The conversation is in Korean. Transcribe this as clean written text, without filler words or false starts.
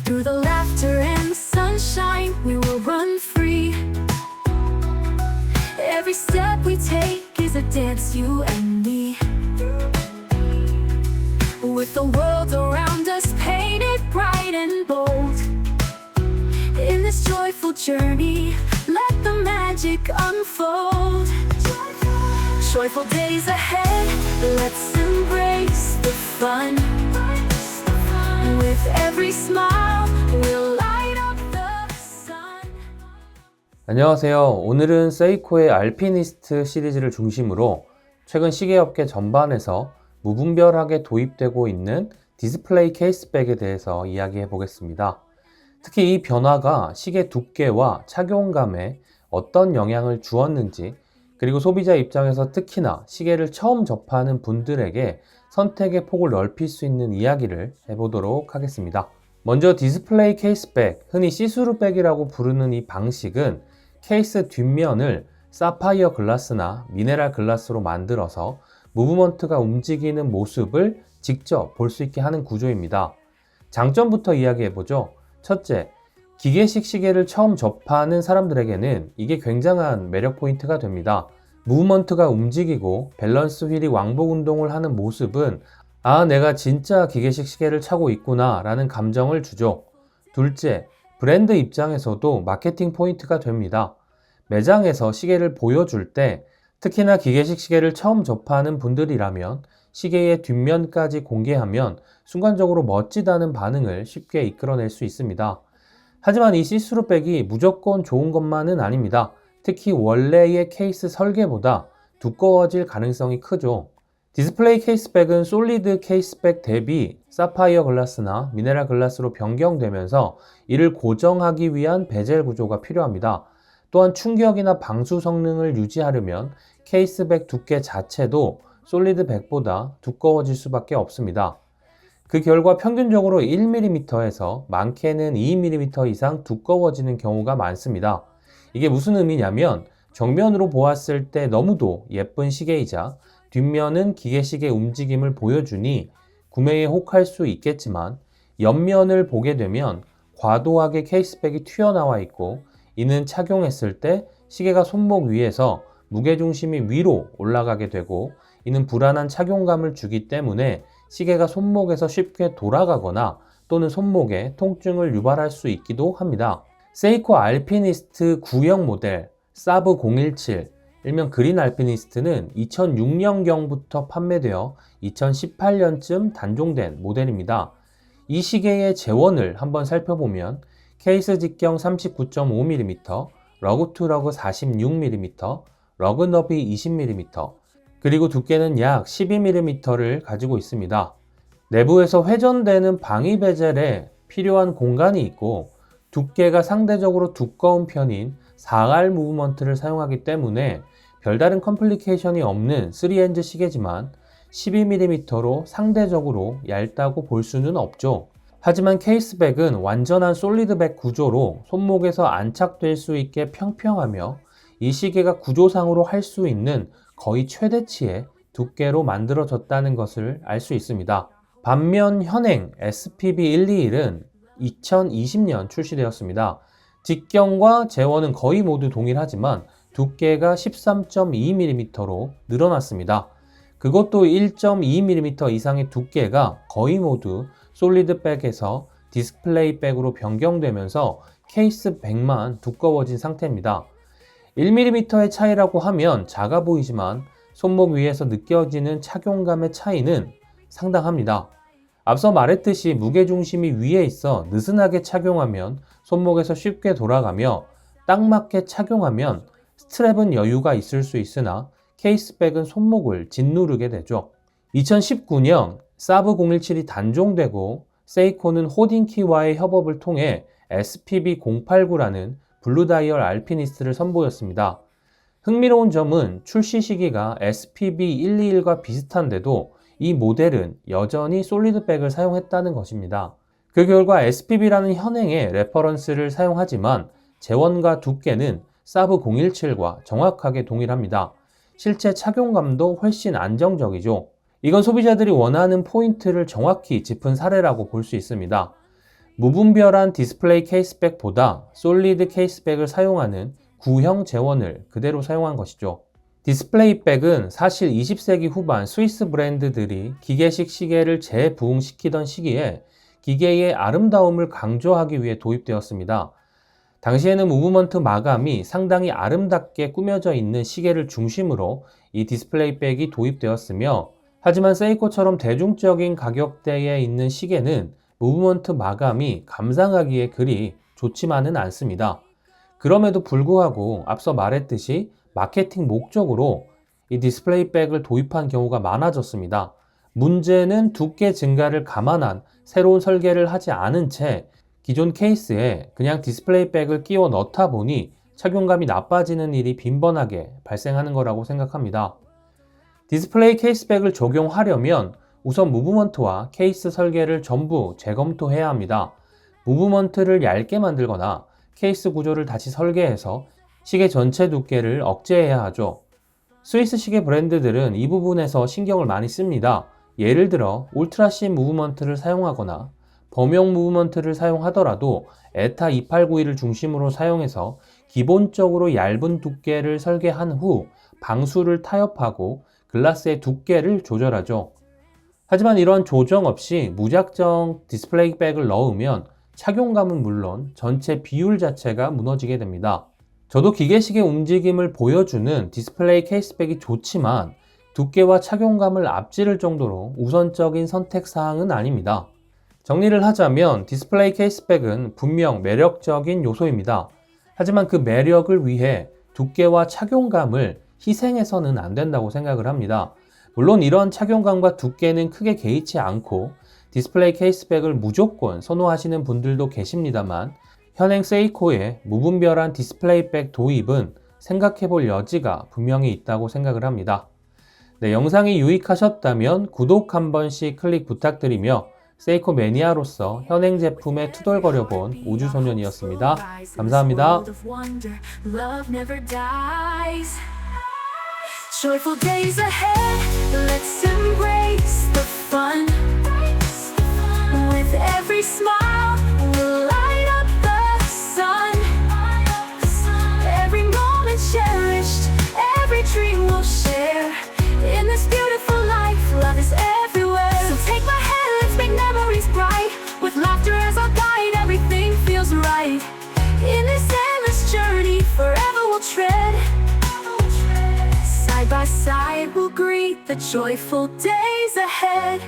Through the laughter and the sunshine, we will run free. Every step we take is a dance, you and me. With the world around us painted bright and bold, in this joyful journey, let the magic unfold. Joyful days ahead, let's embrace the fun. With every smile, we'll light up the sun. 안녕하세요. 오늘은 세이코의 알피니스트 시리즈를 중심으로 최근 시계업계 전반에서 무분별하게 도입되고 있는 디스플레이 케이스백에 대해서 이야기해 보겠습니다. 특히 이 변화가 시계 두께와 착용감에 어떤 영향을 주었는지, 그리고 소비자 입장에서 특히나 시계를 처음 접하는 분들에게 선택의 폭을 넓힐 수 있는 이야기를 해보도록 하겠습니다. 먼저 디스플레이 케이스백, 흔히 시스루백이라고 부르는 이 방식은 케이스 뒷면을 사파이어 글라스나 미네랄 글라스로 만들어서 무브먼트가 움직이는 모습을 직접 볼 수 있게 하는 구조입니다. 장점부터 이야기해보죠. 첫째, 기계식 시계를 처음 접하는 사람들에게는 이게 굉장한 매력 포인트가 됩니다. 무브먼트가 움직이고 밸런스 휠이 왕복 운동을 하는 모습은 내가 진짜 기계식 시계를 차고 있구나 라는 감정을 주죠. 둘째, 브랜드 입장에서도 마케팅 포인트가 됩니다. 매장에서 시계를 보여줄 때 특히나 기계식 시계를 처음 접하는 분들이라면 시계의 뒷면까지 공개하면 순간적으로 멋지다는 반응을 쉽게 이끌어낼 수 있습니다. 하지만 이 시스루백이 무조건 좋은 것만은 아닙니다. 특히 원래의 케이스 설계보다 두꺼워질 가능성이 크죠. 디스플레이 케이스백은 솔리드 케이스백 대비 사파이어 글라스나 미네랄 글라스로 변경되면서 이를 고정하기 위한 베젤 구조가 필요합니다. 또한 충격이나 방수 성능을 유지하려면 케이스백 두께 자체도 솔리드 백보다 두꺼워질 수밖에 없습니다. 그 결과 평균적으로 1mm에서 많게는 2mm 이상 두꺼워지는 경우가 많습니다. 이게 무슨 의미냐면 정면으로 보았을 때 너무도 예쁜 시계이자 뒷면은 기계식의 움직임을 보여주니 구매에 혹할 수 있겠지만 옆면을 보게 되면 과도하게 케이스백이 튀어나와 있고 이는 착용했을 때 시계가 손목 위에서 무게중심이 위로 올라가게 되고 이는 불안한 착용감을 주기 때문에 시계가 손목에서 쉽게 돌아가거나 또는 손목에 통증을 유발할 수 있기도 합니다. 세이코 알피니스트 구형 모델 사브 017, 일명 그린 알피니스트는 2006년경부터 판매되어 2018년쯤 단종된 모델입니다. 이 시계의 재원을 한번 살펴보면 케이스 직경 39.5mm, 러그 투 러그 46mm, 러그 너비 20mm, 그리고 두께는 약 12mm를 가지고 있습니다. 내부에서 회전되는 방위 베젤에 필요한 공간이 있고 두께가 상대적으로 두꺼운 편인 4알 무브먼트를 사용하기 때문에 별다른 컴플리케이션이 없는 3엔즈 시계지만 12mm로 상대적으로 얇다고 볼 수는 없죠. 하지만 케이스백은 완전한 솔리드백 구조로 손목에서 안착될 수 있게 평평하며 이 시계가 구조상으로 할 수 있는 거의 최대치의 두께로 만들어졌다는 것을 알 수 있습니다. 반면 현행 SPB121은 2020년 출시되었습니다. 직경과 재원은 거의 모두 동일하지만 두께가 13.2mm로 늘어났습니다. 그것도 1.2mm 이상의 두께가 거의 모두 솔리드백에서 디스플레이백으로 변경되면서 케이스백만 두꺼워진 상태입니다. 1mm의 차이라고 하면 작아 보이지만 손목 위에서 느껴지는 착용감의 차이는 상당합니다. 앞서 말했듯이 무게중심이 위에 있어 느슨하게 착용하면 손목에서 쉽게 돌아가며 딱 맞게 착용하면 스트랩은 여유가 있을 수 있으나 케이스백은 손목을 짓누르게 되죠. 2019년 사브 017이 단종되고 세이코는 호딩키와의 협업을 통해 SPB089라는 블루 다이얼 알피니스트를 선보였습니다. 흥미로운 점은 출시 시기가 SPB121과 비슷한데도 이 모델은 여전히 솔리드백을 사용했다는 것입니다. 그 결과 SPB라는 현행의 레퍼런스를 사용하지만 재원과 두께는 사브 017과 정확하게 동일합니다. 실제 착용감도 훨씬 안정적이죠. 이건 소비자들이 원하는 포인트를 정확히 짚은 사례라고 볼 수 있습니다. 무분별한 디스플레이 케이스백보다 솔리드 케이스백을 사용하는 구형 재원을 그대로 사용한 것이죠. 디스플레이백은 사실 20세기 후반 스위스 브랜드들이 기계식 시계를 재부흥시키던 시기에 기계의 아름다움을 강조하기 위해 도입되었습니다. 당시에는 무브먼트 마감이 상당히 아름답게 꾸며져 있는 시계를 중심으로 이 디스플레이백이 도입되었으며, 하지만 세이코처럼 대중적인 가격대에 있는 시계는 무브먼트 마감이 감상하기에 그리 좋지만은 않습니다. 그럼에도 불구하고 앞서 말했듯이 마케팅 목적으로 이 디스플레이백을 도입한 경우가 많아졌습니다. 문제는 두께 증가를 감안한 새로운 설계를 하지 않은 채 기존 케이스에 그냥 디스플레이백을 끼워 넣다 보니 착용감이 나빠지는 일이 빈번하게 발생하는 거라고 생각합니다. 디스플레이 케이스백을 적용하려면 우선 무브먼트와 케이스 설계를 전부 재검토해야 합니다. 무브먼트를 얇게 만들거나 케이스 구조를 다시 설계해서 시계 전체 두께를 억제해야 하죠. 스위스 시계 브랜드들은 이 부분에서 신경을 많이 씁니다. 예를 들어 울트라씬 무브먼트를 사용하거나 범용 무브먼트를 사용하더라도 에타 2891을 중심으로 사용해서 기본적으로 얇은 두께를 설계한 후 방수를 타협하고 글라스의 두께를 조절하죠. 하지만 이런 조정 없이 무작정 디스플레이백을 넣으면 착용감은 물론 전체 비율 자체가 무너지게 됩니다. 저도 기계식의 움직임을 보여주는 디스플레이 케이스백이 좋지만 두께와 착용감을 앞지를 정도로 우선적인 선택사항은 아닙니다. 정리를 하자면 디스플레이 케이스백은 분명 매력적인 요소입니다. 하지만 그 매력을 위해 두께와 착용감을 희생해서는 안 된다고 생각을 합니다. 물론 이런 착용감과 두께는 크게 개의치 않고 디스플레이 케이스백을 무조건 선호하시는 분들도 계십니다만, 현행 세이코의 무분별한 디스플레이백 도입은 생각해볼 여지가 분명히 있다고 생각을 합니다. 네, 영상이 유익하셨다면 구독 한 번씩 클릭 부탁드리며 세이코 매니아로서 현행 제품에 투덜거려본 우주소년이었습니다. 감사합니다. Joyful days ahead, let's embrace the fun. With every smile, we'll light up the sun. Every moment cherished, every dream we'll share. In this beautiful life, love is everywhere. So take my hand, let's make memories bright. With laughter as our guide, everything feels right. In this endless journey, forever we'll tread. Side by side we'll greet the joyful days ahead.